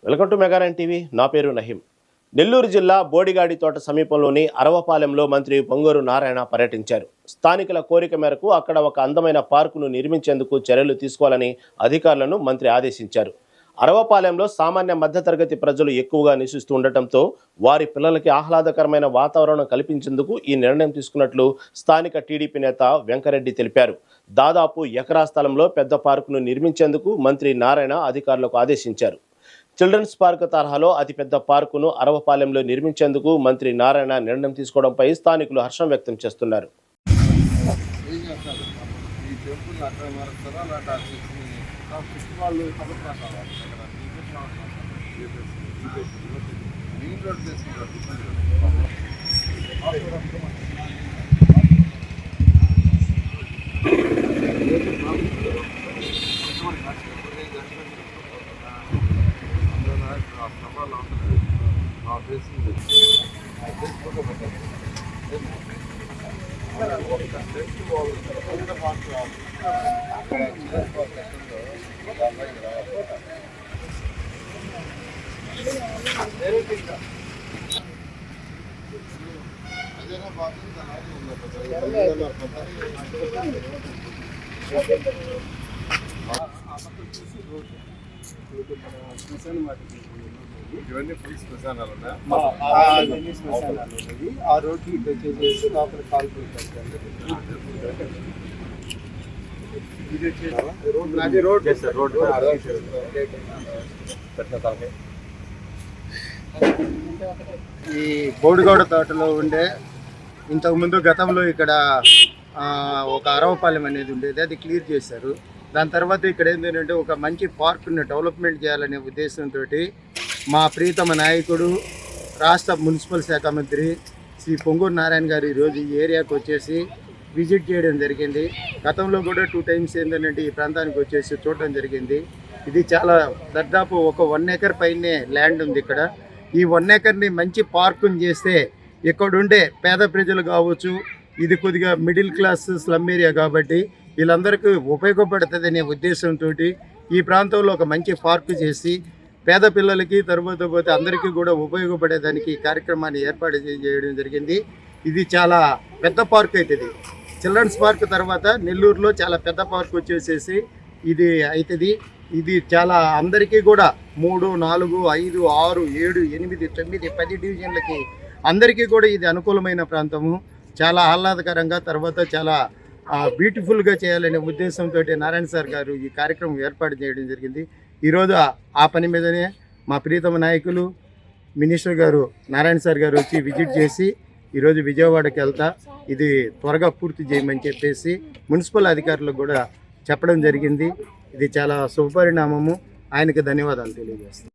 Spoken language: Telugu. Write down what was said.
Welcome to Mega Nine TV. నా పేరు నహీం. నెల్లూరు జిల్లా బోడిగాడి తోట సమీపంలోని అరవపాలెంలో మంత్రి పొంగూరు నారాయణ పర్యటించారు. స్థానికుల కోరిక మేరకు అక్కడ ఒక అందమైన పార్కును నిర్మించేందుకు చర్యలు తీసుకోవాలని అధికారులను మంత్రి ఆదేశించారు. అరవపాలెంలో సామాన్య మధ్యతరగతి ప్రజలు ఎక్కువగా నివసిస్తూ ఉండటంతో వారి పిల్లలకి ఆహ్లాదకరమైన వాతావరణం కల్పించేందుకు ఈ నిర్ణయం తీసుకున్నట్లు స్థానిక టీడీపీ నేత వెంకరెడ్డి తెలిపారు. దాదాపు ఎకరా స్థలంలో పెద్ద పార్కును నిర్మించేందుకు మంత్రి నారాయణ అధికారులకు ఆదేశించారు. చిల్డ్రన్స్ పార్క్ తరహాలో అతిపెద్ద పార్కును అరవపాలెంలో నిర్మించేందుకు మంత్రి నారాయణ నిర్ణయం తీసుకోవడంపై స్థానికులు హర్షం వ్యక్తం చేస్తున్నారు. ఇవన్నీ ఫుల్ శ్మశానాలు ఆ రోడ్డు ఇటు వచ్చేసి లోపల కాల్పులు ఈ బోడిగౌడ తోటలో ఉండే ఇంతకుముందు గతంలో ఇక్కడ ఒక అరవపాలెం అనేది ఉండేది, అది క్లియర్ చేశారు. దాని తర్వాత ఇక్కడ ఏంటంటే ఒక మంచి పార్కుని డెవలప్మెంట్ చేయాలనే ఉద్దేశంతో మా ప్రీతమ నాయకుడు రాష్ట్ర మున్సిపల్ శాఖ మంత్రి శ్రీ పొంగూరు నారాయణ గారు ఈరోజు ఈ ఏరియాకి వచ్చేసి విజిట్ చేయడం జరిగింది. గతంలో కూడా 2 times ఏంటంటే ఈ ప్రాంతానికి వచ్చేసి చూడడం జరిగింది. ఇది చాలా దాదాపు ఒక 1 acre పైనే ల్యాండ్ ఉంది ఇక్కడ. ఈ 1 acreని మంచి పార్కుని చేస్తే ఇక్కడుండే పేద ప్రజలు కావచ్చు, ఇది కొద్దిగా మిడిల్ క్లాస్ స్లమ్ ఏరియా కాబట్టి వీళ్ళందరికీ ఉపయోగపడుతుందనే ఉద్దేశంతో ఈ ప్రాంతంలో ఒక మంచి పార్కు చేసి పేద పిల్లలకి తర్వాత పోతే అందరికీ కూడా ఉపయోగపడేదానికి కార్యక్రమాన్ని ఏర్పాటు చేయడం జరిగింది. ఇది చాలా పెద్ద పార్క్ అవుతుంది. చిల్డ్రన్స్ పార్క్ తర్వాత నెల్లూరులో చాలా పెద్ద పార్క్ వచ్చేసేసి ఇది అవుతుంది. ఇది చాలా అందరికీ కూడా 3, 4, 5, 6, 7, 8, 9, 10 డివిజన్లకి అందరికీ కూడా ఇది అనుకూలమైన ప్రాంతము. చాలా ఆహ్లాదకరంగా తర్వాత చాలా బ్యూటిఫుల్గా చేయాలనే ఉద్దేశంతో నారాయణ సార్ గారు ఈ కార్యక్రమం ఏర్పాటు చేయడం జరిగింది. ఈరోజు ఆ పని మీదనే మా ప్రీతమ నాయకులు మినిస్టర్ గారు నారాయణ సార్ గారు వచ్చి విజిట్ చేసి ఈరోజు విజయవాడకి వెళ్తా ఇది త్వరగా పూర్తి చేయమని చెప్పేసి మున్సిపల్ అధికారులకు కూడా చెప్పడం జరిగింది. ఇది చాలా శుభపరిణామము. ఆయనకు ధన్యవాదాలు తెలియజేస్తాను.